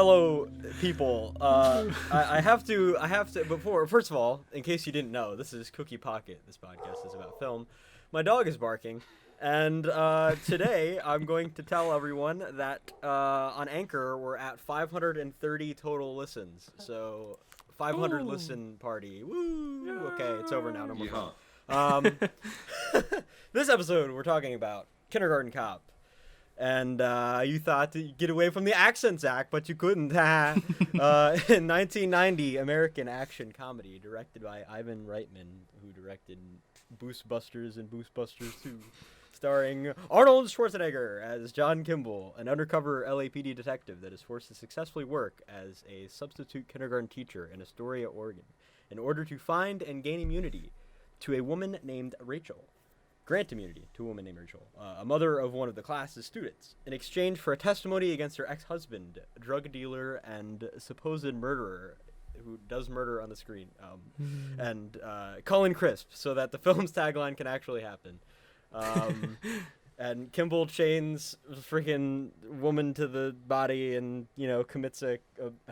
fellow people, I have to, before, first of all, in case you didn't know, this is Cookie Pocket. This podcast is about film. My dog is barking, and today I'm going to tell everyone that on Anchor we're at 530 total listens. So 500 listen party. Woo! Okay, it's over now. No more fun. This episode we're talking about Kindergarten Cop. And you thought to get away from the accent, Zach, but you couldn't. In 1990, American action comedy directed by Ivan Reitman, who directed Boostbusters and Boostbusters 2, starring Arnold Schwarzenegger as John Kimball, an undercover LAPD detective that is forced to successfully work as a substitute kindergarten teacher in Astoria, Oregon, in order to find and gain immunity to a woman named Rachel. Grant immunity to a woman named Rachel, a mother of one of the class's students, in exchange for a testimony against her ex-husband, drug dealer and supposed murderer, who does murder on the screen, and Colin Crisp, so that the film's tagline can actually happen. And Kimball chains a freaking woman to the body and, commits a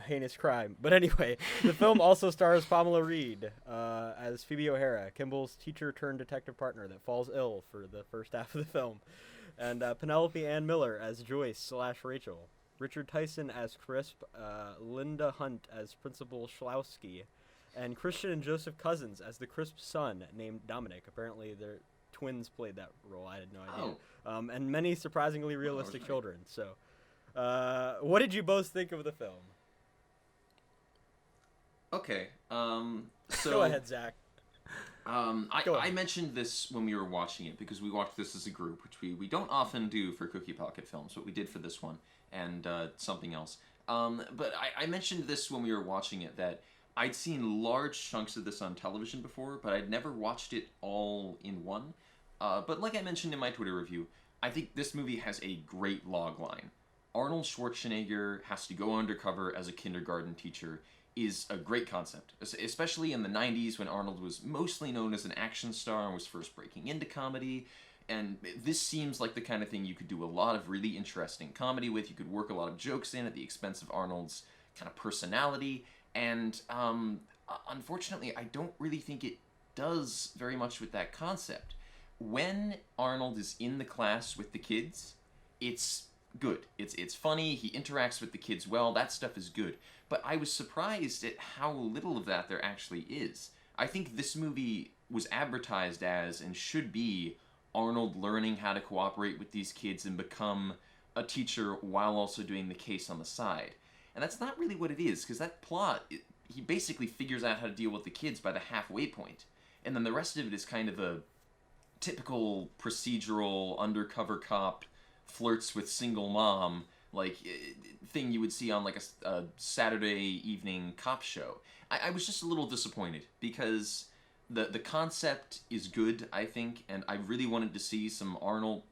heinous crime. But anyway, the film also stars Pamela Reed as Phoebe O'Hara, Kimball's teacher-turned-detective partner that falls ill for the first half of the film. And Penelope Ann Miller as Joyce/Rachel. Richard Tyson as Crisp. Linda Hunt as Principal Schlowski. And Christian and Joseph Cousins as the Crisp's son named Dominic. Apparently they're twins played that role. I had no idea. And many surprisingly realistic children. So, what did you both think of the film? Okay. So go ahead, Zach. I mentioned this when we were watching it because we watched this as a group, which we don't often do for Cookie Pocket films, but we did for this one and something else. But I mentioned this when we were watching it that I'd seen large chunks of this on television before, but I'd never watched it all in one. But like I mentioned in my Twitter review, I think this movie has a great logline. Arnold Schwarzenegger has to go undercover as a kindergarten teacher is a great concept, especially in the 90s when Arnold was mostly known as an action star and was first breaking into comedy. And this seems like the kind of thing you could do a lot of really interesting comedy with. You could work a lot of jokes in at the expense of Arnold's kind of personality. And unfortunately, I don't really think it does very much with that concept. When Arnold is in the class with the kids, it's good. It's funny. He interacts with the kids well. That stuff is good. But I was surprised at how little of that there actually is. I think this movie was advertised as, and should be, Arnold learning how to cooperate with these kids and become a teacher while also doing the case on the side. And that's not really what it is, because that plot, he basically figures out how to deal with the kids by the halfway point. And then the rest of it is kind of a typical procedural undercover cop flirts with single mom thing you would see on a Saturday evening cop show. I was just a little disappointed because the concept is good, I think, and I really wanted to see some Arnold.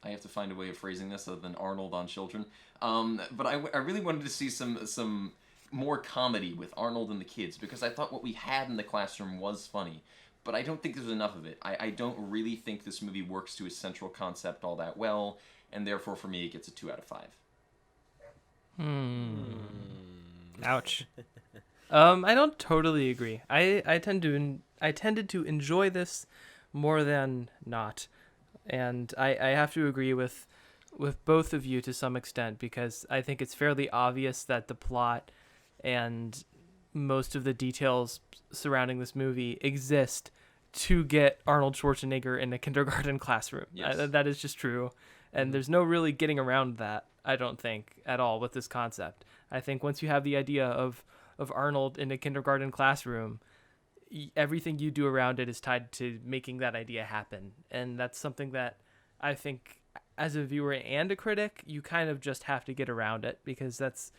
I have to find a way of phrasing this other than Arnold on children. But I really wanted to see some more comedy with Arnold and the kids because I thought what we had in the classroom was funny. But I don't think there's enough of it. I don't really think this movie works to its central concept all that well, and therefore for me it gets a 2 out of 5. Ouch. I don't totally agree. I tended to enjoy this more than not, and I have to agree with both of you to some extent because I think it's fairly obvious that the plot and most of the details surrounding this movie exist to get Arnold Schwarzenegger in a kindergarten classroom. Yes. That is just true. And there's no really getting around that, I don't think, at all with this concept. I think once you have the idea of Arnold in a kindergarten classroom, everything you do around it is tied to making that idea happen. And that's something that I think as a viewer and a critic, you kind of just have to get around it because that's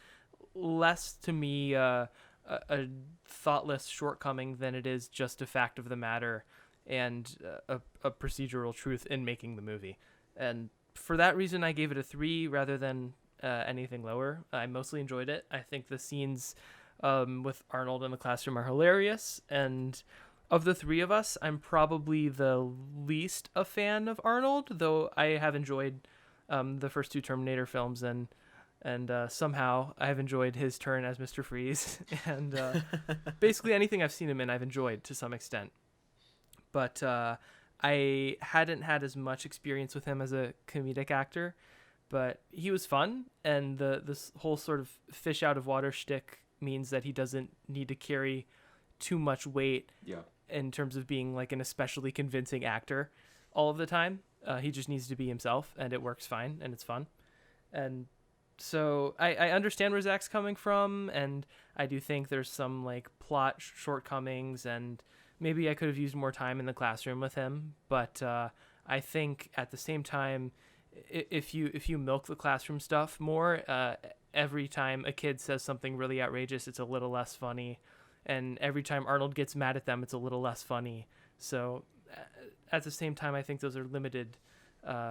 less to me a thoughtless shortcoming than it is just a fact of the matter and a procedural truth in making the movie. And for that reason, I gave it a 3 rather than anything lower. I mostly enjoyed it. I think the scenes with Arnold in the classroom are hilarious. And of the three of us, I'm probably the least a fan of Arnold, though I have enjoyed the first two Terminator films and and somehow I've enjoyed his turn as Mr. Freeze, and basically anything I've seen him in I've enjoyed to some extent. But I hadn't had as much experience with him as a comedic actor, but he was fun, and this whole sort of fish out of water shtick means that he doesn't need to carry too much weight in terms of being like an especially convincing actor all of the time. He just needs to be himself, and it works fine, and it's fun. And so I understand where Zach's coming from, and I do think there's some like plot shortcomings, and maybe I could have used more time in the classroom with him. But I think at the same time, if you milk the classroom stuff more, every time a kid says something really outrageous, it's a little less funny. And every time Arnold gets mad at them, it's a little less funny. So at the same time, I think those are limited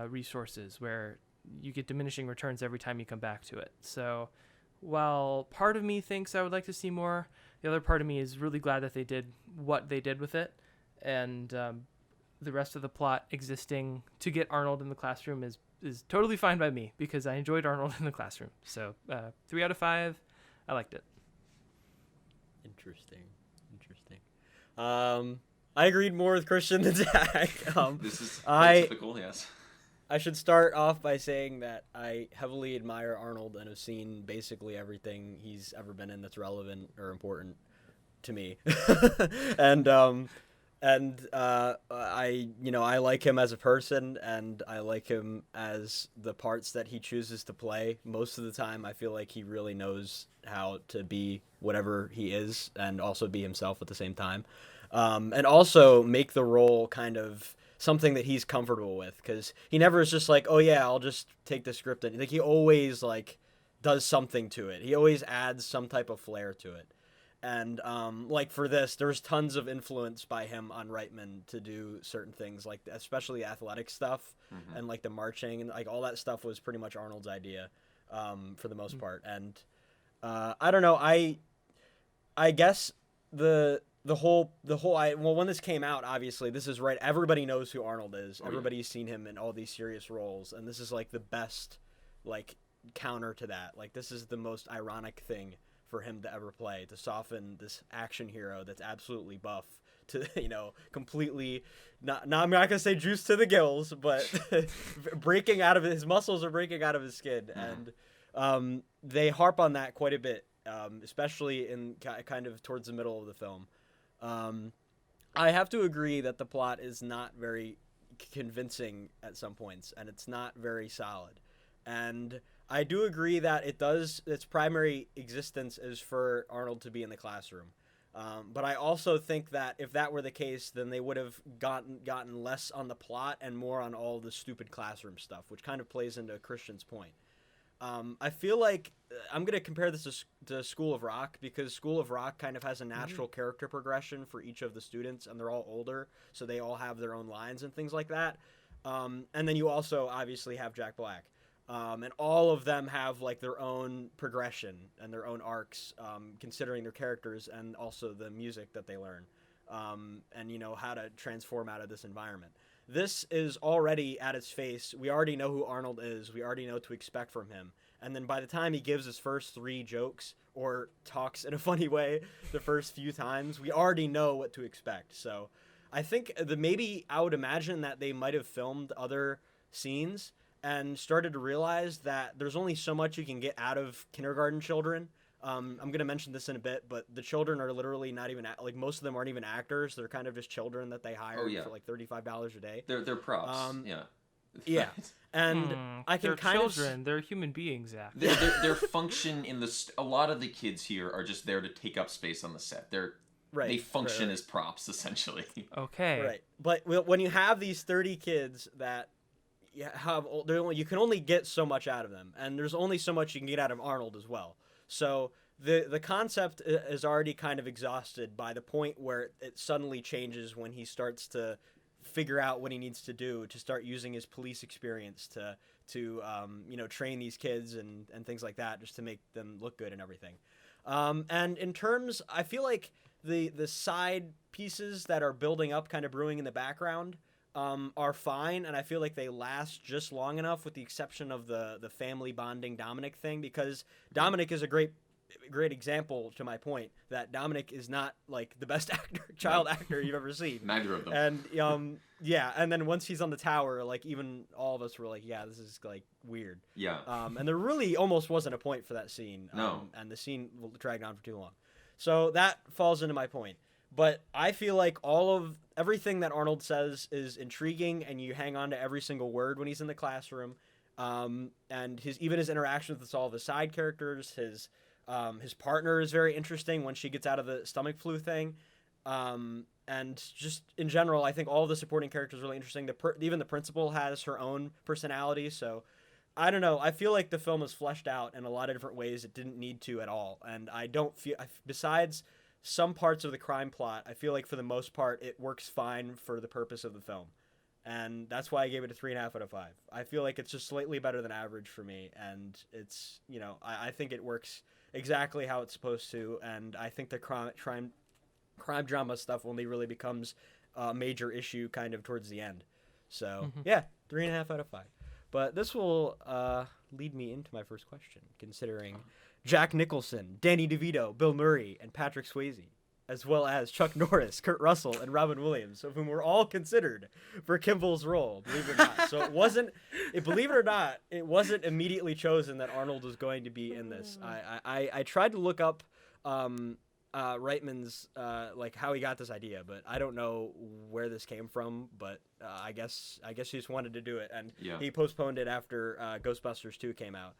resources where you get diminishing returns every time you come back to it. So while part of me thinks I would like to see more, the other part of me is really glad that they did what they did with it. And the rest of the plot existing to get Arnold in the classroom is totally fine by me, because I enjoyed Arnold in the classroom. So 3 out of 5, I liked it. Interesting. I agreed more with Christian than Zach. This is typical, yes. I should start off by saying that I heavily admire Arnold and have seen basically everything he's ever been in that's relevant or important to me. and I like him as a person, and I like him as the parts that he chooses to play. Most of the time, I feel like he really knows how to be whatever he is and also be himself at the same time. And also make the role kind of something that he's comfortable with, because he never is just like, oh yeah, I'll just take the script. And like, he always like does something to it. He always adds some type of flair to it. And like for this, there's tons of influence by him on Reitman to do certain things, like especially athletic stuff and like the marching and like all that stuff was pretty much Arnold's idea for the most part. And I don't know, I guess when this came out, obviously this is right. Everybody knows who Arnold is. Everybody's seen him in all these serious roles, and this is like the best like counter to that. Like this is the most ironic thing for him to ever play, to soften this action hero that's absolutely buff to, completely I'm not gonna say juice to the gills, but breaking out of his muscles are breaking out of his skin. And they harp on that quite a bit, especially in kind of towards the middle of the film. I have to agree that the plot is not very convincing at some points, and it's not very solid. And I do agree that its primary existence is for Arnold to be in the classroom. But I also think that if that were the case, then they would have gotten less on the plot and more on all the stupid classroom stuff, which kind of plays into Christian's point. I feel like I'm going to compare this to School of Rock, because School of Rock kind of has a natural character progression for each of the students, and they're all older, so they all have their own lines and things like that. And then you also obviously have Jack Black. And all of them have like their own progression and their own arcs, considering their characters and also the music that they learn, and how to transform out of this environment. This is already at its face. We already know who Arnold is. We already know what to expect from him. And then by the time he gives his first 3 jokes or talks in a funny way the first few times, we already know what to expect. So I think maybe I would imagine that they might have filmed other scenes and started to realize that there's only so much you can get out of kindergarten children. I'm going to mention this in a bit, but the children are literally not even, most of them aren't even actors. They're kind of just children that they hire for like $35 a day. They're props, Yeah. And I can kind children. They're human beings, Zach. Their function in a lot of the kids here are just there to take up space on the set. They function as props, essentially. Okay. Right. But when you have these 30 kids that you can only get so much out of them, and there's only so much you can get out of Arnold as well. So the concept is already kind of exhausted by the point where it suddenly changes when he starts to figure out what he needs to do to start using his police experience to train these kids and things like that, just to make them look good and everything. And in terms, I feel like the side pieces that are building up, kind of brewing in the background, are fine, and I feel like they last just long enough, with the exception of the family bonding Dominic thing, because Dominic is a great example to my point that Dominic is not like the best child actor you've ever seen. Neither of them. And yeah, and then once he's on the tower, like even all of us were like, yeah, this is like weird. Yeah. And there really almost wasn't a point for that scene. No. And the scene dragged on for too long. So that falls into my point. But I feel like everything that Arnold says is intriguing, and you hang on to every single word when he's in the classroom. And his interactions with all of his side characters, his partner is very interesting when she gets out of the stomach flu thing. And just in general, I think all of the supporting characters are really interesting. Even the principal has her own personality. So I don't know. I feel like the film is fleshed out in a lot of different ways it didn't need to at all. And I don't feel, besides some parts of the crime plot, I feel like for the most part it works fine for the purpose of the film. And that's why I gave it a 3.5 out of 5. I feel like it's just slightly better than average for me. And it's, I think it works exactly how it's supposed to. And I think the crime drama stuff only really becomes a major issue kind of towards the end. So, yeah, 3.5 out of 5. But this will lead me into my first question, considering Jack Nicholson, Danny DeVito, Bill Murray, and Patrick Swayze, as well as Chuck Norris, Kurt Russell, and Robin Williams, of whom were all considered for Kimball's role, believe it or not. So believe it or not, it wasn't immediately chosen that Arnold was going to be in this. I tried to look up Reitman's like how he got this idea, but I don't know where this came from. But I guess he just wanted to do it, and he postponed it after Ghostbusters 2 came out.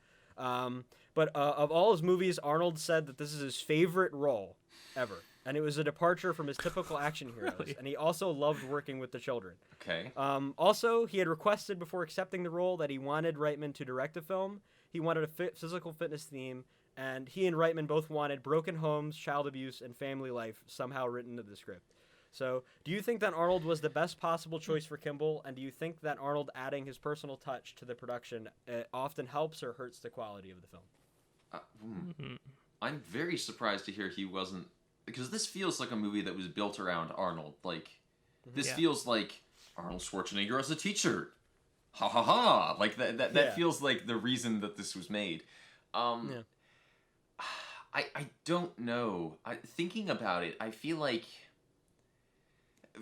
But of all his movies, Arnold said that this is his favorite role ever, and it was a departure from his typical action heroes. Really? And he also loved working with the children. Okay. Also, he had requested before accepting the role that he wanted Reitman to direct the film. He wanted a physical fitness theme. And he and Reitman both wanted broken homes, child abuse, and family life somehow written into the script. So, do you think that Arnold was the best possible choice for Kimball? And do you think that Arnold adding his personal touch to the production often helps or hurts the quality of the film? I'm very surprised to hear he wasn't... Because this feels like a movie that was built around Arnold. Like, this feels like Arnold Schwarzenegger as a teacher. Ha ha ha! Like, that feels like the reason that this was made. I don't know. Thinking about it, I feel like,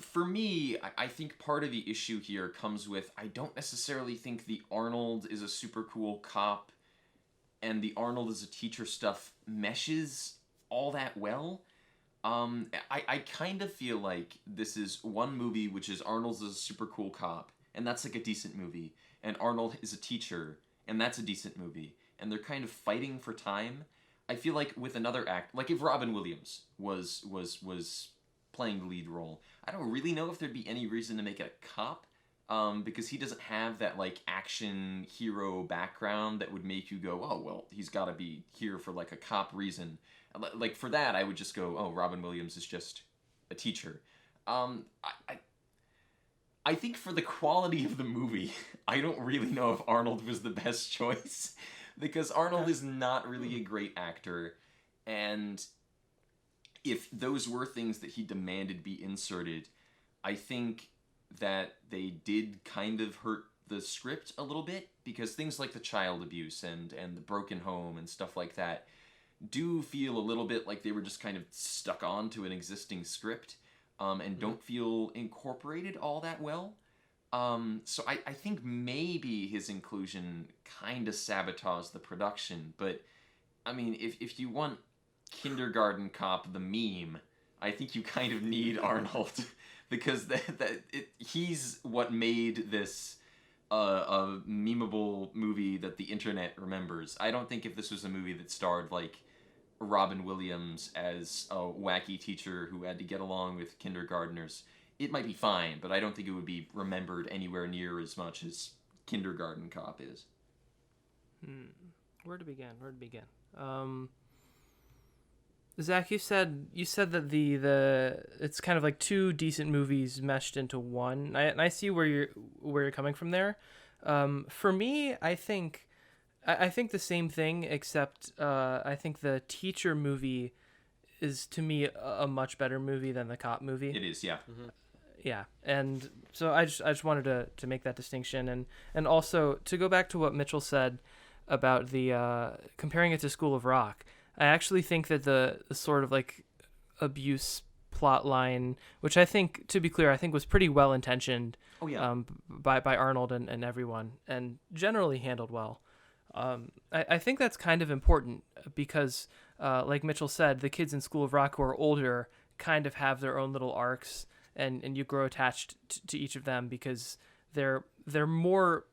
for me, I think part of the issue here comes with, I don't necessarily think the Arnold is a super cool cop and the Arnold as a teacher stuff meshes all that well. I kind of feel like this is one movie which is Arnold's as a super cool cop, and that's like a decent movie, and Arnold is a teacher, and that's a decent movie, and they're kind of fighting for time. I feel like with another act, like if Robin Williams was playing the lead role, I don't really know if there'd be any reason to make it a cop, because he doesn't have that like action hero background that would make you go, oh well, he's got to be here for like a cop reason. Like for that, I would just go, oh, Robin Williams is just a teacher. I think for the quality of the movie, I don't really know if Arnold was the best choice. Because Arnold is not really a great actor, and if those were things that he demanded be inserted, I think that they did kind of hurt the script a little bit, because things like the child abuse and the broken home and stuff like that do feel a little bit like they were just kind of stuck onto an existing script, and don't feel incorporated all that well. So I think maybe his inclusion kind of sabotaged the production, but I mean, if you want Kindergarten Cop the meme, I think you kind of need Arnold, because he's what made this a memeable movie that the internet remembers. I don't think if this was a movie that starred like Robin Williams as a wacky teacher who had to get along with kindergartners, it might be fine, but I don't think it would be remembered anywhere near as much as Kindergarten Cop is. Where to begin? Zach, you said that the it's kind of like two decent movies meshed into one. And I see where you're coming from there. For me, I think the same thing, except I think the teacher movie is to me a much better movie than the cop movie. It is, yeah. Yeah, and so I just wanted to make that distinction, and also to go back to what Mitchell said about the comparing it to School of Rock. I actually think that the sort of like abuse plot line, which I think, to be clear, I think was pretty well intentioned. Oh yeah. By Arnold and everyone, and generally handled well. I think that's kind of important because, like Mitchell said, the kids in School of Rock who are older kind of have their own little arcs, and you grow attached to each of them because they're more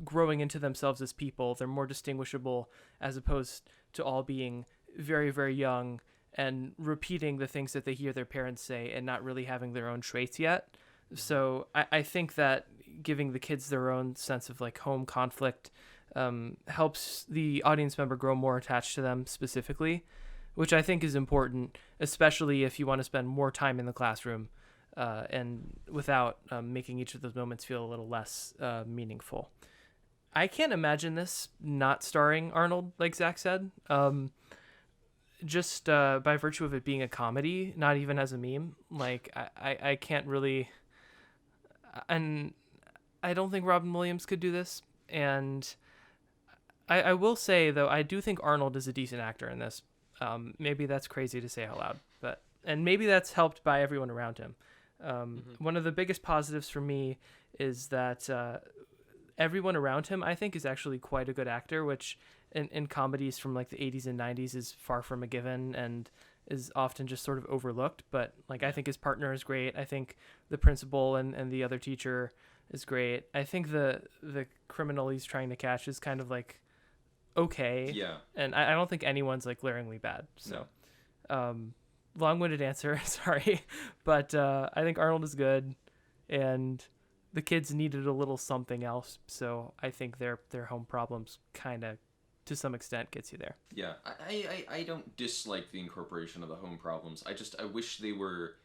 growing into themselves as people. They're more distinguishable as opposed to all being very, very young and repeating the things that they hear their parents say and not really having their own traits yet. So I think that giving the kids their own sense of like home conflict helps the audience member grow more attached to them specifically, which I think is important, especially if you want to spend more time in the classroom and without making each of those moments feel a little less meaningful. I can't imagine this not starring Arnold, like Zach said. Just by virtue of it being a comedy, not even as a meme. Like, I can't really... And I don't think Robin Williams could do this. And I will say, though, I do think Arnold is a decent actor in this. Maybe that's crazy to say out loud. And maybe that's helped by everyone around him. One of the biggest positives for me is that everyone around him, I think, is actually quite a good actor, which in comedies from like the 80s and 90s is far from a given and is often just sort of overlooked. But like, I think his partner is great. I think the principal and the other teacher is great. I think the criminal he's trying to catch is kind of like okay. Yeah. And I don't think anyone's like glaringly bad. So long-winded answer, sorry. But I think Arnold is good, and the kids needed a little something else. So I think their home problems kind of, to some extent, gets you there. Yeah, I don't dislike the incorporation of the home problems. I wish they were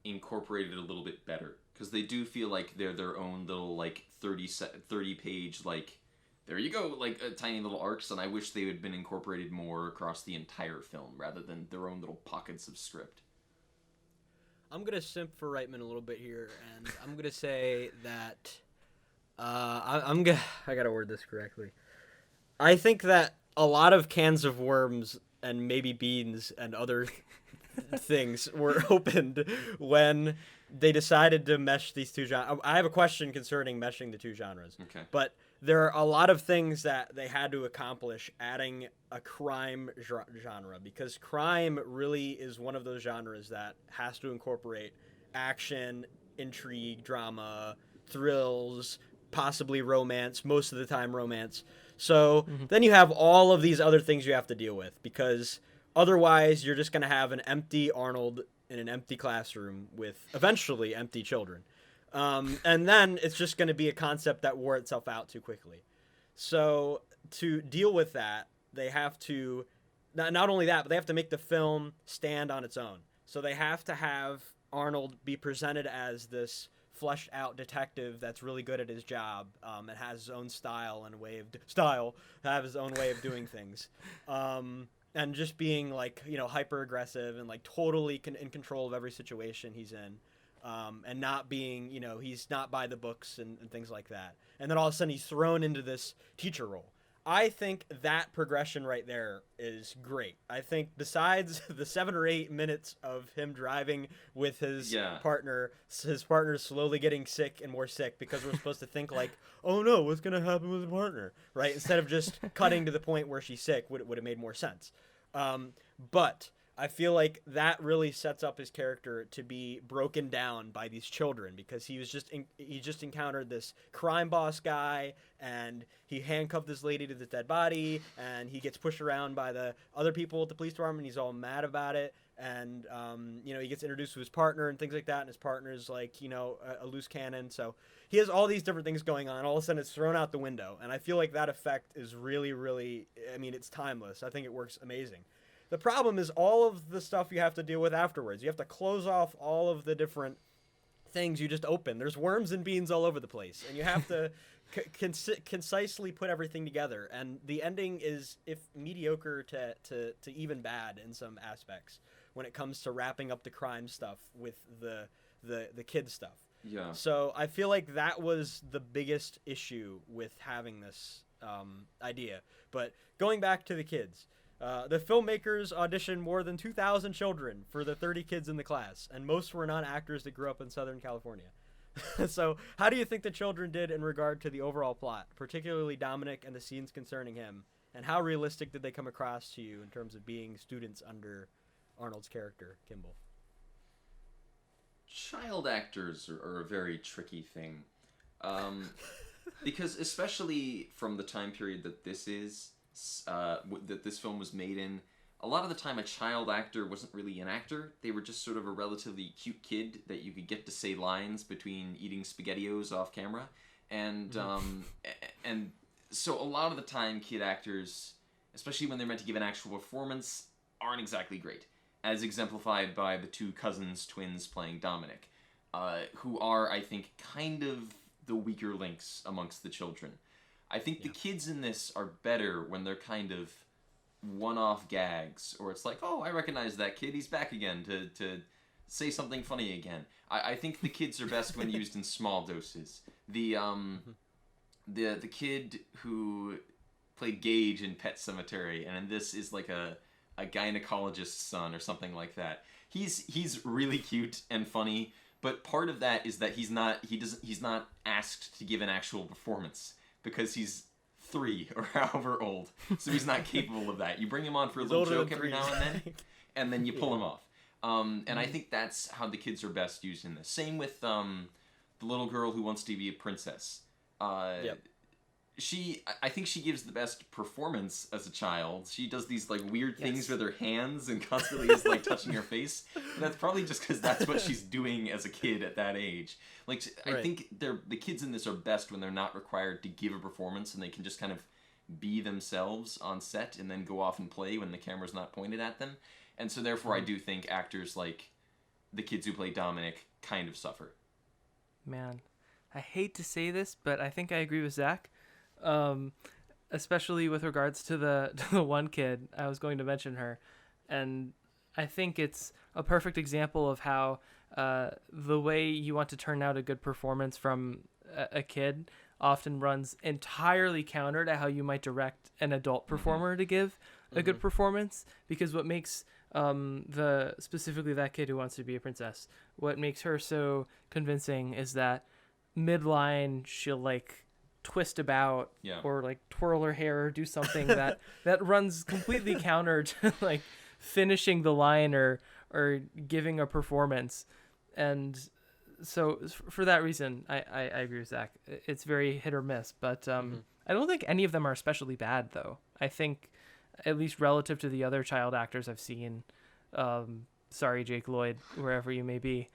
incorporated a little bit better, because they do feel like they're their own little like 30 page like, there you go, like tiny little arcs, and I wish they had been incorporated more across the entire film rather than their own little pockets of script. I'm gonna simp for Reitman a little bit here, and I'm gonna say that I gotta word this correctly. I think that a lot of cans of worms and maybe beans and other things were opened when they decided to mesh these two genres. I have a question concerning meshing the two genres. Okay. But there are a lot of things that they had to accomplish adding a crime genre, because crime really is one of those genres that has to incorporate action, intrigue, drama, thrills, possibly romance, most of the time romance. So then you have all of these other things you have to deal with, because otherwise you're just going to have an empty Arnold in an empty classroom with eventually empty children. And then it's just going to be a concept that wore itself out too quickly. So to deal with that, they have to, not only that, but they have to make the film stand on its own. So they have to have Arnold be presented as this fleshed out detective that's really good at his job, and has his own style and have his own way of doing things. And just being like, hyper aggressive and like totally in control of every situation he's in. And not being, he's not by the books and things like that. And then all of a sudden he's thrown into this teacher role. I think that progression right there is great. I think besides the 7 or 8 minutes of him driving with his partner slowly getting sick and more sick, because we're supposed to think like, oh no, what's going to happen with the partner, right? Instead of just cutting to the point where she's sick, would have made more sense. But I feel like that really sets up his character to be broken down by these children, because he just encountered this crime boss guy, and he handcuffed this lady to the dead body, and he gets pushed around by the other people at the police department. He's all mad about it, and he gets introduced to his partner and things like that, and his partner's like a loose cannon. So he has all these different things going on. All of a sudden, it's thrown out the window, and I feel like that effect is really, really. I mean, it's timeless. I think it works amazing. The problem is all of the stuff you have to deal with afterwards. You have to close off all of the different things you just opened. There's worms and beans all over the place, and you have to concisely put everything together. And the ending is, if mediocre to even bad in some aspects, when it comes to wrapping up the crime stuff with the kid stuff. Yeah. So I feel like that was the biggest issue with having this idea. But going back to the kids, the filmmakers auditioned more than 2,000 children for the 30 kids in the class, and most were not actors that grew up in Southern California. So how do you think the children did in regard to the overall plot, particularly Dominic and the scenes concerning him? And how realistic did they come across to you in terms of being students under Arnold's character, Kimball? Child actors are a very tricky thing. Because especially from the time period that this is, that this film was made in, a lot of the time a child actor wasn't really an actor. They were just sort of a relatively cute kid that you could get to say lines between eating SpaghettiOs off camera. And and so a lot of the time kid actors, especially when they're meant to give an actual performance, aren't exactly great. As exemplified by the two twins playing Dominic, who are, I think, kind of the weaker links amongst the children. I think the kids in this are better when they're kind of one-off gags, or it's like, oh, I recognize that kid, he's back again to say something funny again. I think the kids are best when used in small doses. The kid who played Gage in Pet Sematary, and in this is like a gynecologist's son or something like that. He's really cute and funny, but part of that is that he's not asked to give an actual performance because he's 3 or however old, so he's not capable of that. You bring him on for a little joke every now and then you pull him off. And I think that's how the kids are best used in this. Same with the little girl who wants to be a princess. I think she gives the best performance as a child. She does these like weird things with her hands and constantly is like touching her face. And that's probably just because that's what she's doing as a kid at that age. Like I think the kids in this are best when they're not required to give a performance and they can just kind of be themselves on set and then go off and play when the camera's not pointed at them. And so therefore I do think actors like the kids who play Dominic kind of suffer. Man, I hate to say this, but I think I agree with Zach. Especially with regards to the one kid. I was going to mention her, and I think it's a perfect example of how the way you want to turn out a good performance from a kid often runs entirely counter to how you might direct an adult performer to give a good performance, because what makes specifically that kid who wants to be a princess, what makes her so convincing is that midline she'll like twist about or like twirl her hair or do something that runs completely counter to like finishing the line or giving a performance. And so for that reason I agree with Zach. It's very hit or miss, but I don't think any of them are especially bad though. I think at least relative to the other child actors I've seen, sorry Jake Lloyd, wherever you may be,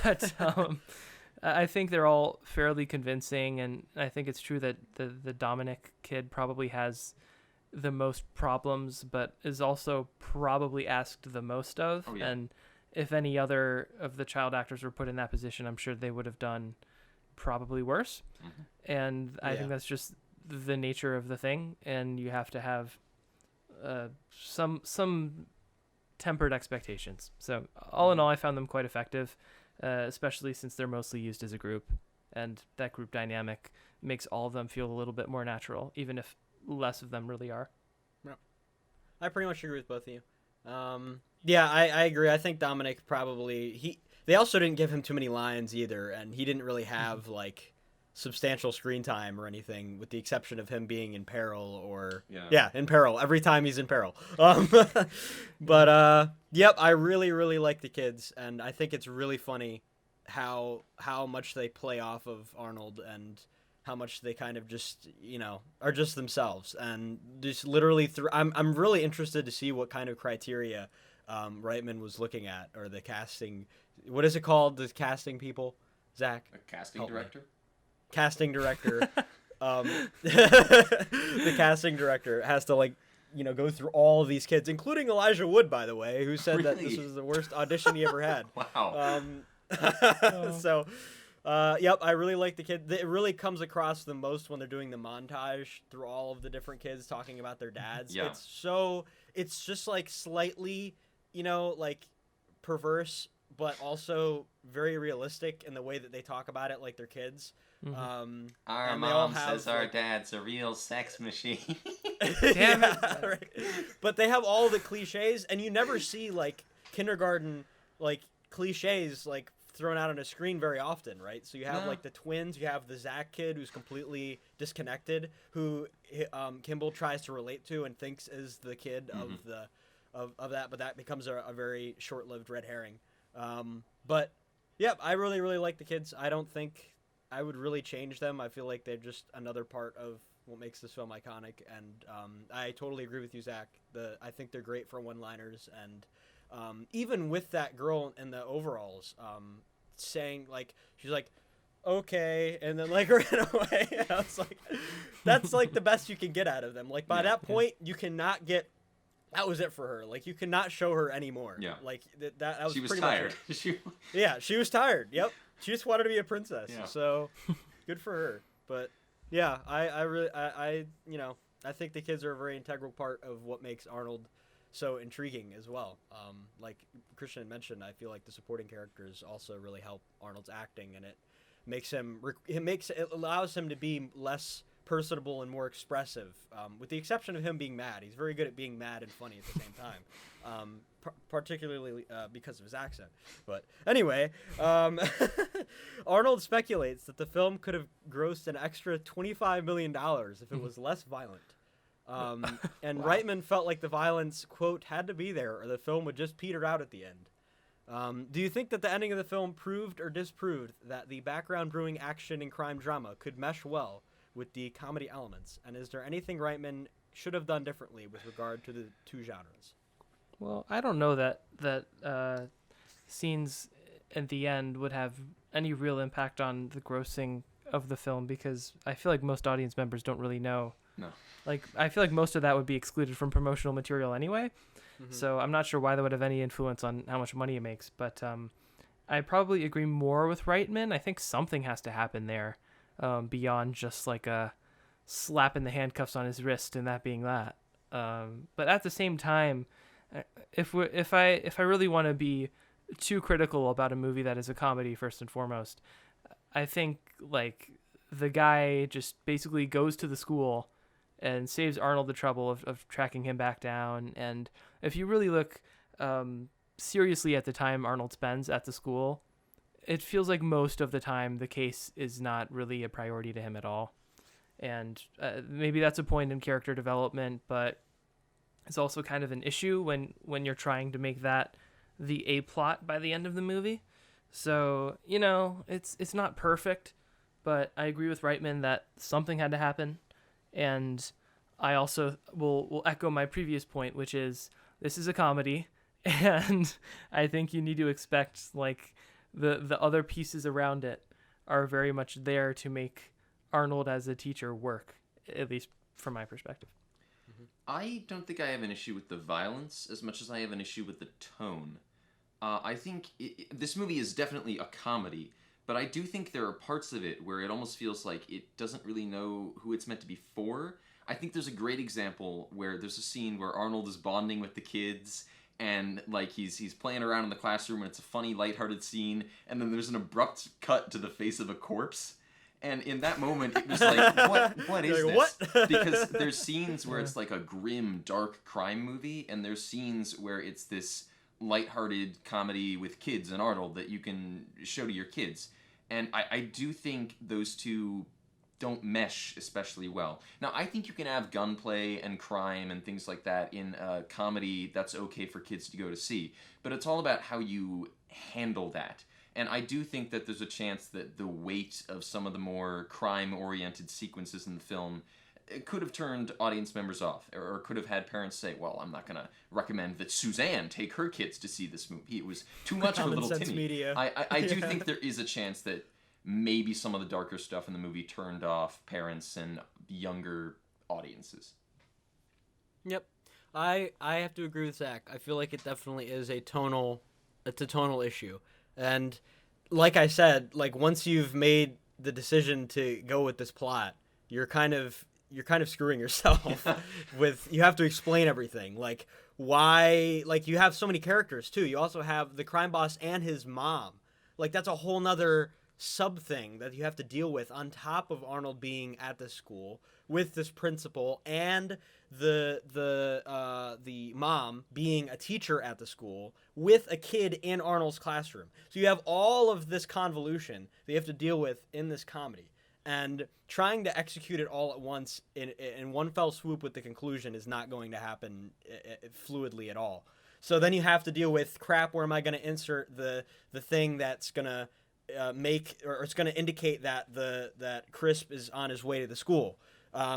but I think they're all fairly convincing, and I think it's true that the Dominic kid probably has the most problems, but is also probably asked the most of. Oh, yeah. And if any other of the child actors were put in that position, I'm sure they would have done probably worse. And I think that's just the nature of the thing, and you have to have some tempered expectations. So all in all, I found them quite effective. Especially since they're mostly used as a group, and that group dynamic makes all of them feel a little bit more natural, even if less of them really are. Yeah. I pretty much agree with both of you. I agree. I think Dominic probably they also didn't give him too many lines either, and he didn't really have like substantial screen time or anything, with the exception of him being in peril or in peril every time he's in peril. But I really like the kids, and I think it's really funny how much they play off of Arnold and how much they kind of just are just themselves, and just literally I'm really interested to see what kind of criteria Reitman was looking at, or the casting. What is it called? The casting people, Zach? A casting director. Casting director. The casting director has to go through all of these kids, including Elijah Wood, by the way, who said that this was the worst audition he ever had. Wow. So, I really like the kid. It really comes across the most when they're doing the montage through all of the different kids talking about their dads. Yeah. It's just like slightly, perverse, but also very realistic in the way that they talk about it like they're kids. Our mom says our dad's a real sex machine. Damn it. Right. But they have all the cliches, and you never see like kindergarten like cliches like thrown out on a screen very often, right? So you have like the twins, you have the Zach kid who's completely disconnected, who Kimball tries to relate to and thinks is the kid of that, but that becomes a very short-lived red herring. But yeah, I really like the kids. I don't think I would really change them. I feel like they're just another part of what makes this film iconic, and I totally agree with you, Zach. I think they're great for one-liners, and even with that girl in the overalls saying, like, she's like, okay, and then like ran away. And I was like, that's like the best you can get out of them. Like by that point, you cannot get. That was it for her. Like you cannot show her anymore. Yeah. Like that was. She was pretty tired. Much it. Yeah, she was tired. Yep. She just wanted to be a princess. Yeah. So good for her. But yeah, I really you know, I think the kids are a very integral part of what makes Arnold so intriguing as well. Like Christian mentioned, I feel like the supporting characters also really help Arnold's acting, and it allows him to be less personable and more expressive, with the exception of him being mad. He's very good at being mad and funny at the same time, particularly because of his accent. But anyway, Arnold speculates that the film could have grossed an extra $25 million if it was less violent. And wow. Reitman felt like the violence, quote, had to be there or the film would just peter out at the end. Do you think that the ending of the film proved or disproved that the background brewing action and crime drama could mesh well with the comedy elements? And is there anything Reitman should have done differently with regard to the two genres? Well, I don't know that scenes at the end would have any real impact on the grossing of the film, because I feel like most audience members don't really know. No. Like, I feel like most of that would be excluded from promotional material anyway. Mm-hmm. So I'm not sure why that would have any influence on how much money it makes. But I probably agree more with Reitman. I think something has to happen there beyond just like a slap in the handcuffs on his wrist and that being that. But at the same time, if I really want to be too critical about a movie that is a comedy first and foremost, I think like the guy just basically goes to the school and saves Arnold the trouble of tracking him back down. And if you really look seriously at the time Arnold spends at the school, it feels like most of the time the case is not really a priority to him at all. And maybe that's a point in character development, but it's also kind of an issue when you're trying to make that the A plot by the end of the movie. So, you know, it's not perfect, but I agree with Reitman that something had to happen. And I also will echo my previous point, which is this is a comedy, and I think you need to expect like the other pieces around it are very much there to make Arnold as a teacher work, at least from my perspective. I don't think I have an issue with the violence as much as I have an issue with the tone. I think this movie is definitely a comedy, but I do think there are parts of it where it almost feels like it doesn't really know who it's meant to be for. I think there's a great example where there's a scene where Arnold is bonding with the kids, and like he's playing around in the classroom, and it's a funny, lighthearted scene, and then there's an abrupt cut to the face of a corpse. And in that moment, it was like, what is like, this? What? Because there's scenes where it's like a grim, dark crime movie, and there's scenes where it's this lighthearted comedy with kids and Arnold that you can show to your kids. And I do think those two don't mesh especially well. Now, I think you can have gunplay and crime and things like that in a comedy that's okay for kids to go to see, but it's all about how you handle that. And I do think that there's a chance that the weight of some of the more crime-oriented sequences in the film could have turned audience members off, or could have had parents say, well, I'm not going to recommend that Suzanne take her kids to see this movie. It was too much of a little Timmy. Media. I do think there is a chance that maybe some of the darker stuff in the movie turned off parents and younger audiences. Yep. I have to agree with Zach. I feel like it definitely is a tonal issue. And like I said, like once you've made the decision to go with this plot, you're kind of screwing yourself with, you have to explain everything. Like, why, like, you have so many characters too. You also have the crime boss and his mom. Like, that's a whole nother sub thing that you have to deal with on top of Arnold being at the school with this principal and the mom being a teacher at the school with a kid in Arnold's classroom. So you have all of this convolution that you have to deal with in this comedy. And trying to execute it all at once in one fell swoop with the conclusion is not going to happen fluidly at all. So then you have to deal with, crap, where am I going to insert the thing that's going to make, or it's going to indicate that that Crisp is on his way to the school.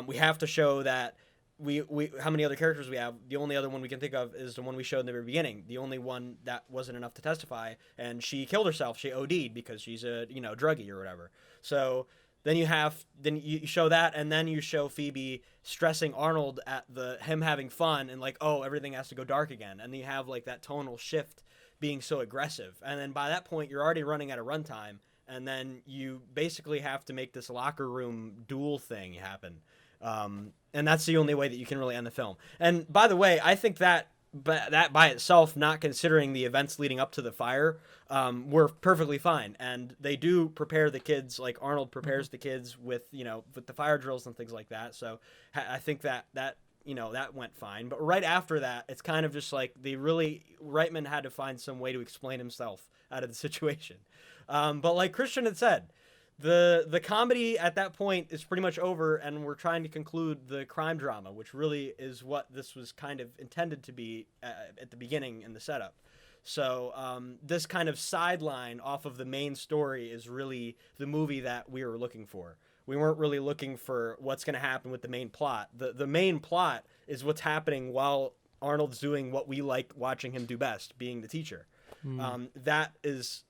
We have to show that we how many other characters we have. The only other one we can think of is the one we showed in the very beginning. The only one that wasn't enough to testify, and she killed herself. She OD'd because she's a druggie or whatever. So then you show that, and then you show Phoebe stressing Arnold at him having fun and like, oh, everything has to go dark again, and then you have like that tonal shift being so aggressive, and then by that point you're already running out of runtime, and then you basically have to make this locker room duel thing happen, and that's the only way that you can really end the film. And by the way, I think that by itself, not considering the events leading up to the fire, were perfectly fine. And they do prepare the kids, like Arnold prepares the kids with the fire drills and things like that. So I think that went fine. But right after that, it's kind of just like Reitman had to find some way to explain himself out of the situation. But like Christian had said, the comedy at that point is pretty much over, and we're trying to conclude the crime drama, which really is what this was kind of intended to be at the beginning in the setup. So this kind of sideline off of the main story is really the movie that we were looking for. We weren't really looking for what's going to happen with the main plot. The main plot is what's happening while Arnold's doing what we like watching him do best, being the teacher. That is...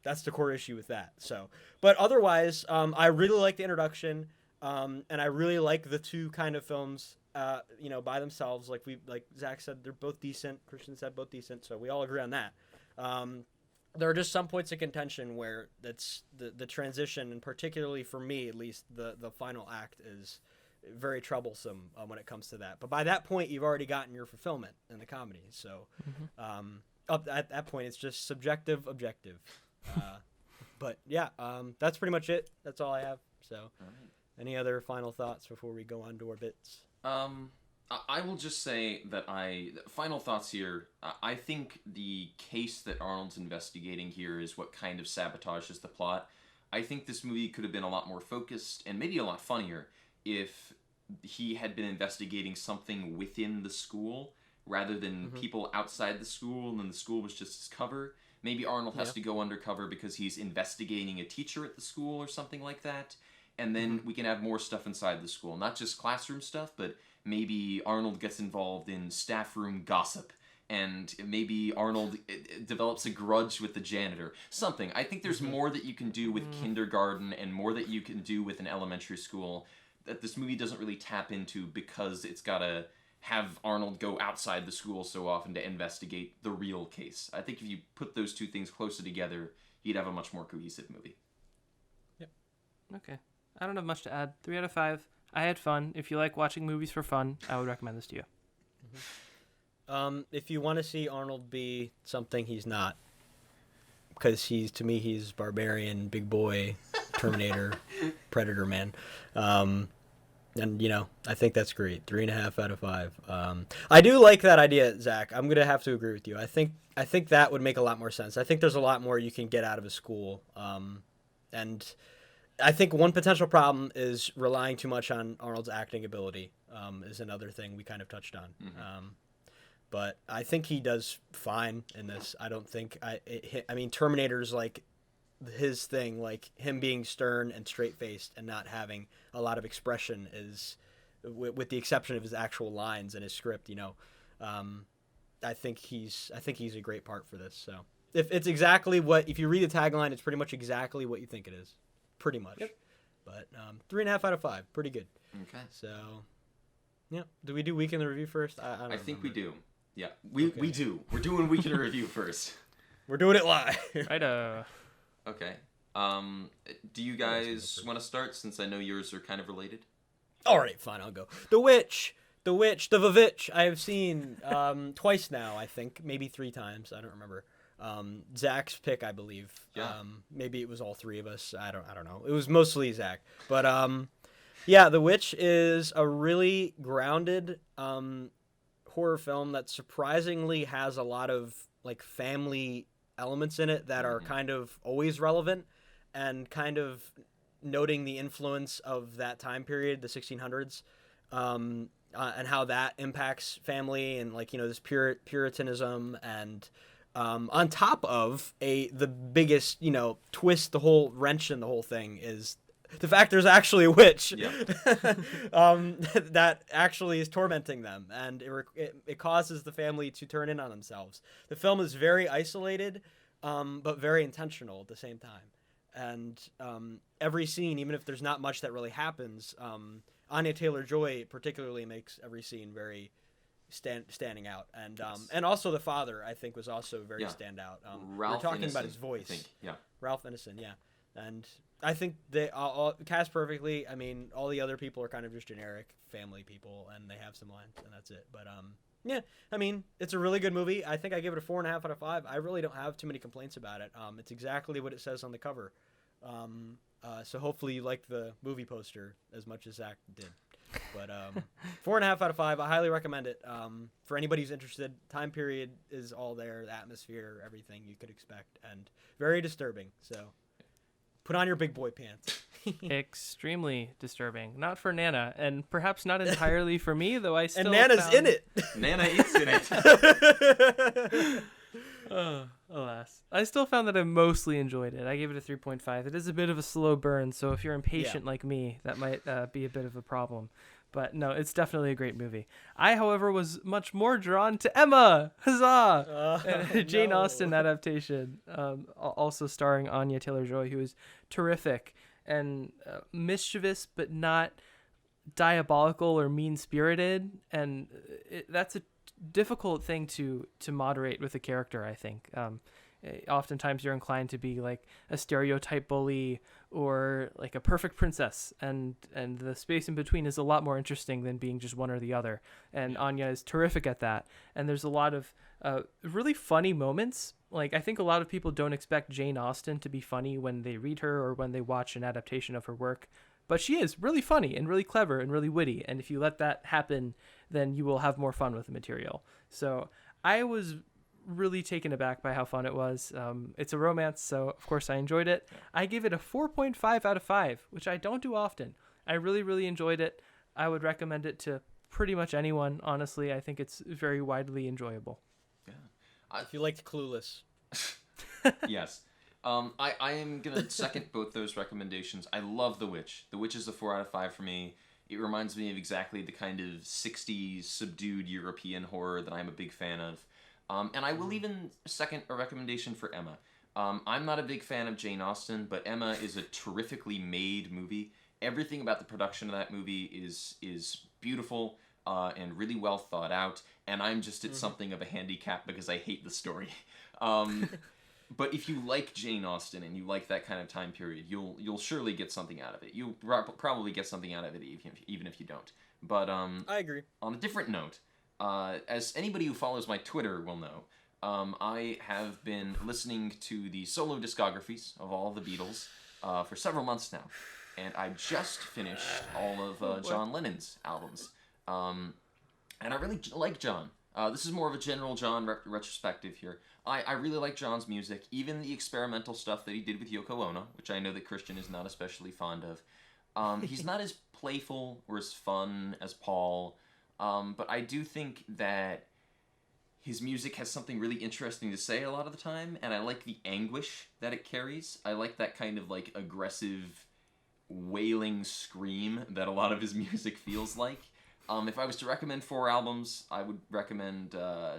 that's the core issue with that. So, but otherwise, I really like the introduction, and I really like the two kind of films, by themselves. Like Zach said, they're both decent. Christian said both decent. So we all agree on that. There are just some points of contention where that's the transition, and particularly for me, at least, the final act is very troublesome when it comes to that. But by that point, you've already gotten your fulfillment in the comedy. So, up at that point, it's just subjective, objective. But yeah, that's pretty much it. That's all I have. So, any other final thoughts before we go on to our bits? I will just say that final thoughts here. I think the case that Arnold's investigating here is what kind of sabotages the plot. I think this movie could have been a lot more focused and maybe a lot funnier if he had been investigating something within the school rather than people outside the school, and then the school was just his cover. Maybe Arnold has to go undercover because he's investigating a teacher at the school or something like that. And then we can have more stuff inside the school. Not just classroom stuff, but maybe Arnold gets involved in staff room gossip. And maybe Arnold develops a grudge with the janitor. Something. I think there's more that you can do with kindergarten and more that you can do with an elementary school that this movie doesn't really tap into because it's got to have Arnold go outside the school so often to investigate the real case. I think if you put those two things closer together, you'd have a much more cohesive movie. Yep. Okay. I don't have much to add. 3 out of 5. I had fun. If you like watching movies for fun, I would recommend this to you. If you want to see Arnold be something he's not, because to me, he's barbarian, big boy, Terminator, Predator man. And, I think that's great. 3.5 out of 5. I do like that idea, Zach. I'm going to have to agree with you. I think that would make a lot more sense. I think there's a lot more you can get out of a school. And I think one potential problem is relying too much on Arnold's acting ability, is another thing we kind of touched on. But I think he does fine in this. I don't think... Terminator's like his thing, like him being stern and straight-faced and not having a lot of expression is, with the exception of his actual lines and his script, I think he's a great part for this. So if it's exactly if you read the tagline, it's pretty much exactly what you think it is, pretty much. Yep. But 3.5 out of 5, pretty good. Okay. So yeah, do we do week in the review first? I think we do. Yeah, we do. We're doing week in review first. We're doing it live. Right. Okay. Do you guys want to start, since I know yours are kind of related? All right, fine, I'll go. The Witch The Witch, the Vavitch, I have seen twice now, I think. Maybe 3 times. I don't remember. Zach's pick, I believe. Yeah. Maybe it was all 3 of us. I don't know. It was mostly Zach. But yeah, The Witch is a really grounded horror film that surprisingly has a lot of like family elements in it that are kind of always relevant, and kind of noting the influence of that time period, the 1600s, and how that impacts family, and like, you know, this puritanism, and on top of the biggest, you know, twist, the whole wrench in the whole thing is the fact there's actually a witch that actually is tormenting them, and it causes the family to turn in on themselves. The film is very isolated, but very intentional at the same time. And every scene, even if there's not much that really happens, Anya Taylor-Joy particularly makes every scene very standing out. And Yes. And also the father, I think, was also very standout. Ralph we're talking Ineson, about his voice. I think. Yeah. Ralph Ineson, yeah. And I think they all cast perfectly. I mean, all the other people are kind of just generic family people, and they have some lines, and that's it. But yeah, I mean, it's a really good movie. I think I give it a 4.5 out of 5. I really don't have too many complaints about it. It's exactly what it says on the cover. So hopefully you like the movie poster as much as Zach did. But 4.5 out of 5. I highly recommend it. For anybody who's interested, time period is all there, the atmosphere, everything you could expect, and very disturbing. So put on your big boy pants. Extremely disturbing. Not for Nana, and perhaps not entirely for me, though I still And Nana's found... in it. Nana is in it. Alas. I still found that I mostly enjoyed it. I gave it a 3.5. It is a bit of a slow burn, so if you're impatient like me, that might be a bit of a problem. But no, it's definitely a great movie. I, however, was much more drawn to Emma! Huzzah! A Jane Austen adaptation, also starring Anya Taylor-Joy, who is terrific and mischievous, but not diabolical or mean-spirited. And that's a difficult thing to moderate with a character, I think. Oftentimes you're inclined to be like a stereotype bully or like a perfect princess, and the space in between is a lot more interesting than being just one or the other, and Anya is terrific at that. And there's a lot of really funny moments. Like, I think a lot of people don't expect Jane Austen to be funny when they read her or when they watch an adaptation of her work, but she is really funny and really clever and really witty, and if you let that happen, then you will have more fun with the material. So I was really taken aback by how fun it was. It's a romance, so of course I enjoyed it. I give it a 4.5 out of 5, which I don't do often. I really, really enjoyed it. I would recommend it to pretty much anyone, honestly. I think it's very widely enjoyable. Yeah. If you liked Clueless. Yes. I am going to second both those recommendations. I love The Witch. The Witch is a 4 out of 5 for me. It reminds me of exactly the kind of 60s subdued European horror that I'm a big fan of. And I will even second a recommendation for Emma. I'm not a big fan of Jane Austen, but Emma is a terrifically made movie. Everything about the production of that movie is beautiful and really well thought out. And I'm just at something of a handicap because I hate the story. But if you like Jane Austen and you like that kind of time period, you'll surely get something out of it. You'll probably get something out of it even if you don't. But I agree. On a different note, as anybody who follows my Twitter will know, I have been listening to the solo discographies of all the Beatles for several months now, and I just finished all of John Lennon's albums, and I really like John. This is more of a general John retrospective here. I really like John's music, even the experimental stuff that he did with Yoko Ono, which I know that Christian is not especially fond of. He's not as playful or as fun as Paul, but I do think that his music has something really interesting to say a lot of the time, and I like the anguish that it carries. I like that kind of like aggressive, wailing scream that a lot of his music feels like. If I was to recommend 4 albums, I would recommend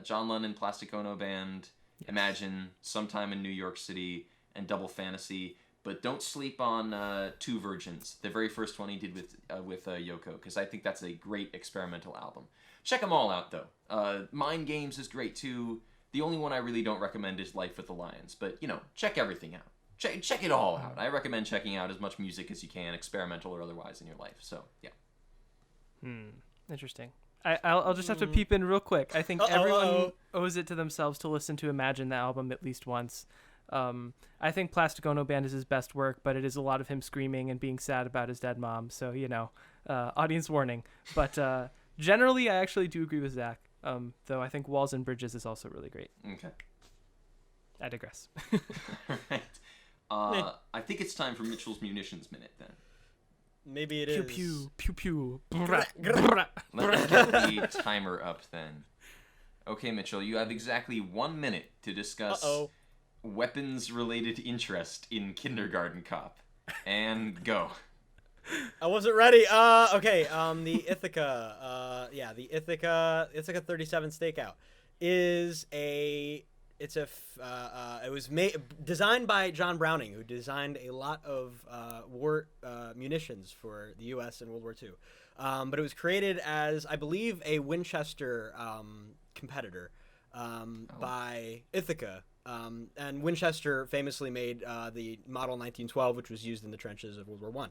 John Lennon, Plastic Ono Band, Imagine, Sometime in New York City, and Double Fantasy. But don't sleep on Two Virgins, the very first one he did with Yoko, because I think that's a great experimental album. Check them all out, though. Mind Games is great, too. The only one I really don't recommend is Life with the Lions. But, check everything out. Check it all out. I recommend checking out as much music as you can, experimental or otherwise, in your life. So, yeah. Interesting. I'll just have to peep in real quick. I think everyone owes it to themselves to listen to Imagine the album at least once. I think Plastic Ono Band is his best work, but it is a lot of him screaming and being sad about his dead mom. So, audience warning. But generally, I actually do agree with Zach, though I think Walls and Bridges is also really great. Okay. I digress. Right. I think it's time for Mitchell's Munitions Minute, then. Maybe it pew, is. Pew, pew, pew, pew. Let me get the timer up, then. Okay, Mitchell, you have exactly 1 minute to discuss weapons-related interest in Kindergarten Cop. And go. I wasn't ready. Okay. The Ithaca. The Ithaca 37 stakeout is it was designed by John Browning, who designed a lot of war munitions for the U.S. in World War II. But it was created as, I believe, a Winchester competitor by Ithaca. And Winchester famously made the Model 1912, which was used in the trenches of World War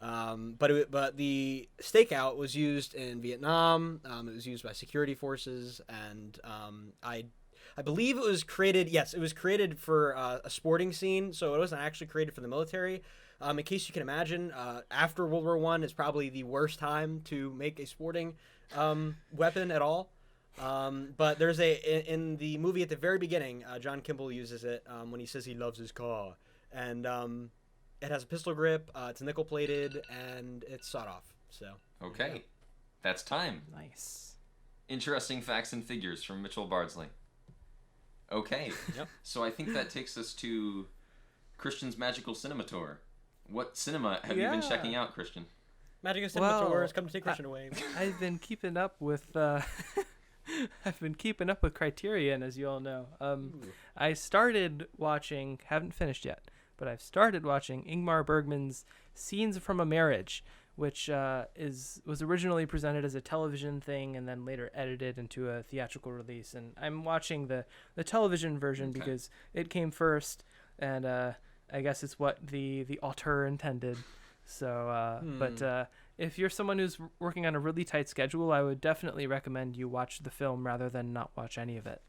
I. But the stakeout was used in Vietnam. It was used by security forces, and I believe it was created. Yes, it was created for a sporting scene, so it wasn't actually created for the military. In case you can imagine, after World War I is probably the worst time to make a sporting weapon at all. But there's in the movie at the very beginning, John Kimball uses it when he says he loves his car, and it has a pistol grip. It's nickel plated and it's sawed off. So okay, that's time. Nice. Interesting facts and figures from Mitchell Bardsley. Okay, So I think that takes us to Christian's Magical Cinema Tour. What cinema have you been checking out, Christian? Magical Cinema Tours, come to take Christian away. I've been keeping up with Criterion, as you all know. I started watching, haven't finished yet, but I've started watching Ingmar Bergman's Scenes from a Marriage, which was originally presented as a television thing and then later edited into a theatrical release. And I'm watching the television version because it came first, and I guess it's what the auteur intended. So, but if you're someone who's working on a really tight schedule, I would definitely recommend you watch the film rather than not watch any of it.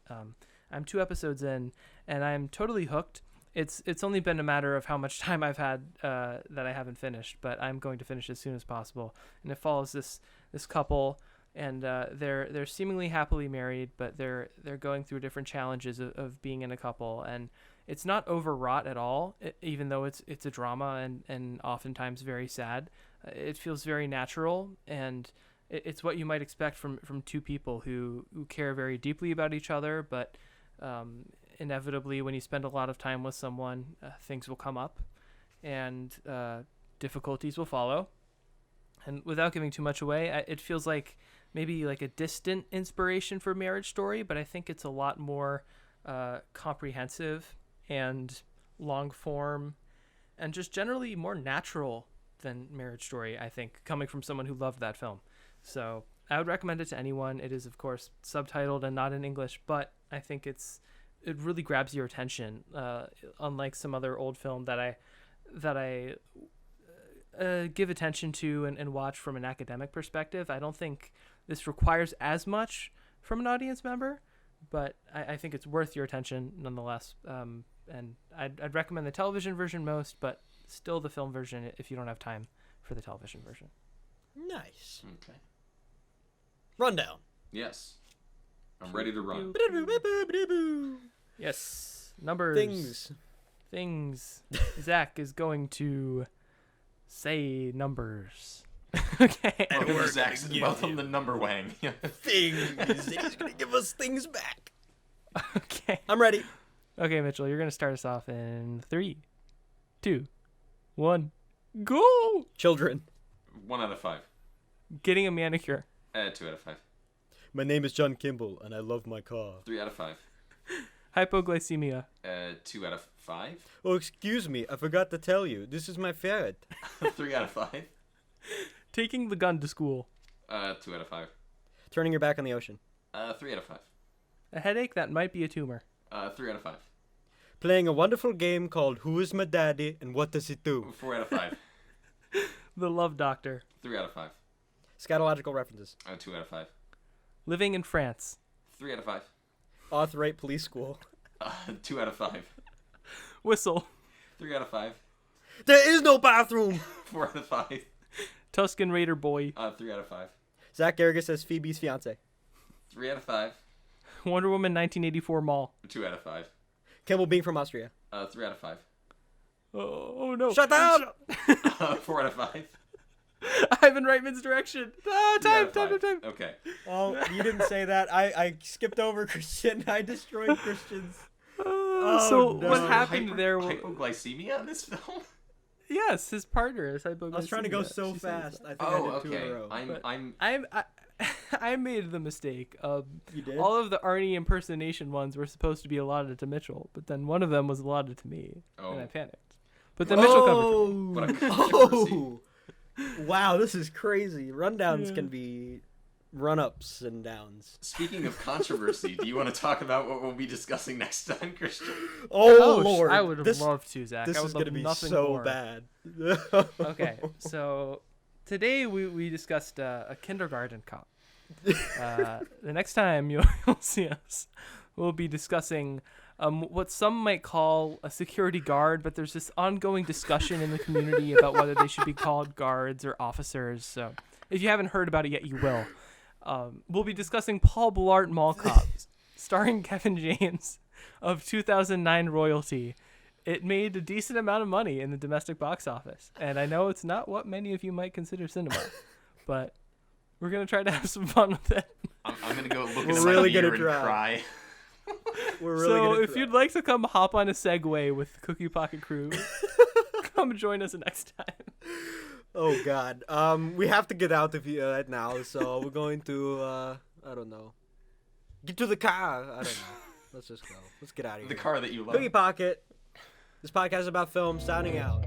I'm 2 episodes in, and I'm totally hooked. It's only been a matter of how much time I've had that I haven't finished, but I'm going to finish as soon as possible. And it follows this couple, and they're seemingly happily married, but they're going through different challenges of being in a couple, and it's not overwrought at all, even though it's a drama and oftentimes very sad. It feels very natural, and it's what you might expect from 2 people who care very deeply about each other, but inevitably, when you spend a lot of time with someone, things will come up and difficulties will follow. And without giving too much away, it feels like maybe like a distant inspiration for Marriage Story, but I think it's a lot more comprehensive and long form and just generally more natural than Marriage Story, I think, coming from someone who loved that film. So I would recommend it to anyone. It is, of course, subtitled and not in English, but I think it really grabs your attention, unlike some other old film that I give attention to and watch from an academic perspective. I don't think this requires as much from an audience member, but I think it's worth your attention nonetheless. And I'd recommend the television version most, but still the film version if you don't have time for the television version. Nice. Okay. Rundown. Yes. I'm ready to run. Yes. Numbers. Things. Zach is going to say numbers. Okay. And Zach's welcome the number wang. Things. He's going to give us things back. Okay. I'm ready. Okay, Mitchell, you're going to start us off in 3, 2, 1, go! Children. 1 out of 5. Getting a manicure. 2 out of 5. My name is John Kimball, and I love my car. 3 out of 5. Hypoglycemia. 2 out of 5. Oh, excuse me, I forgot to tell you. This is my ferret. 3 out of 5. Taking the gun to school. 2 out of 5. Turning your back on the ocean. 3 out of 5. A headache that might be a tumor. 3 out of 5. Playing a wonderful game called Who is My Daddy and What Does It Do? 4 out of 5. The Love Doctor. 3 out of 5. Scatological references. 2 out of 5. Living in France. 3 out of 5. Authorite Police School. 2 out of 5. Whistle. 3 out of 5. There is no bathroom. 4 out of 5. Tuscan Raider Boy. 3 out of 5. Zach Garrigus as Phoebe's fiance. 3 out of 5. Wonder Woman 1984 Mall. 2 out of 5. Campbell being from Austria. 3 out of 5. Oh no. Shut up! 4 out of 5. Ivan Reitman's Direction. Ah, 3 out time. of 5. Okay. Oh, you didn't say that. I skipped over Christian. I destroyed Christian's. Oh, no. What happened there? Hypoglycemia in this film? Yes, his partner is hypoglycemia. I was trying to go so fast. I think Oh, I did 2 in a okay. row. I made the mistake of You did? all of the Arnie impersonation ones were supposed to be allotted to Mitchell, but then one of them was allotted to me, and I panicked. But then Mitchell covered for me. What a controversy. Oh! Wow, this is crazy. Rundowns can be run-ups and downs. Speaking of controversy, do you want to talk about what we'll be discussing next time, Christian? Oh, Lord. I would have loved to, Zach. This I would is going to love be nothing so more. bad. Okay, so today we discussed a kindergarten cop. The next time you'll see us, we'll be discussing what some might call a security guard, but there's this ongoing discussion in the community about whether they should be called guards or officers. So if you haven't heard about it yet, you will. We'll be discussing Paul Blart Mall Cop, starring Kevin James of 2009 royalty. It made a decent amount of money in the domestic box office, and I know it's not what many of you might consider cinema, but we're going to try to have some fun with it. I'm going to go look at really my gonna mirror and try. cry. We're really So gonna if try. you'd like to come hop on a Segway with the Cookie Pocket crew, come join us next time. Oh, God. We have to get out of here right now, so we're going to, I don't know. Get to the car. I don't know. Let's just go. Let's get out of here. The car that you love. Cookie Pocket. This podcast is about film, signing out.